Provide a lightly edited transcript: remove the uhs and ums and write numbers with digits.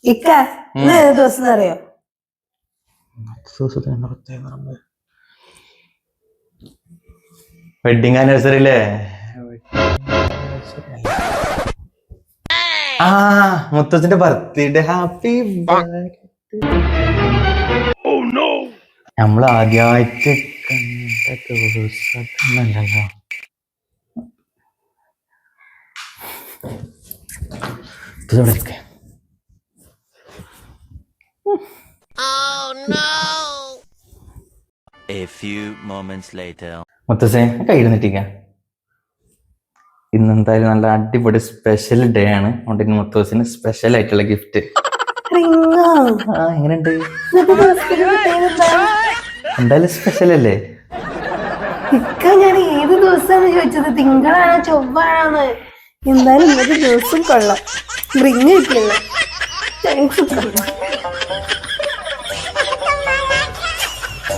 ഇക്ക ഇന്ന് ഏത് ദിവസം അറിയോ? വെഡിങ് ആനിവേഴ്സറി അല്ലേ? ആ മുത്തച്ഛന്റെ ബർത്ത്ഡേ. ഹാപ്പി നമ്മൾ ആദ്യമായിട്ട് കണ്ട ദിവസമല്ലല്ലോ. A few moments later. മുത്തച്ഛൻ കയ്യിരുന്നിട്ടിക്ക. ഇന്നെന്തായാലും നല്ല അടിപൊളി സ്പെഷ്യൽ ഡേ ആണ്. അതുകൊണ്ട് ഇന്ന് മുത്തച്ഛന് സ്പെഷ്യൽ ആയിട്ടുള്ള ഗിഫ്റ്റ്. എങ്ങനെയുണ്ട്? എന്തായാലും സ്പെഷ്യൽ അല്ലേ? ഇക്ക ഞാൻ ഏത് ദിവസമാണ് ചോദിച്ചത്? തിങ്കളാണോ ചൊവ്വാണോന്ന്? എന്തായാലും ഇന്നത്തെ ദിവസം കൊള്ളാം. റിങ് കിട്ടിയല്ലോ. താങ്ക്സ്.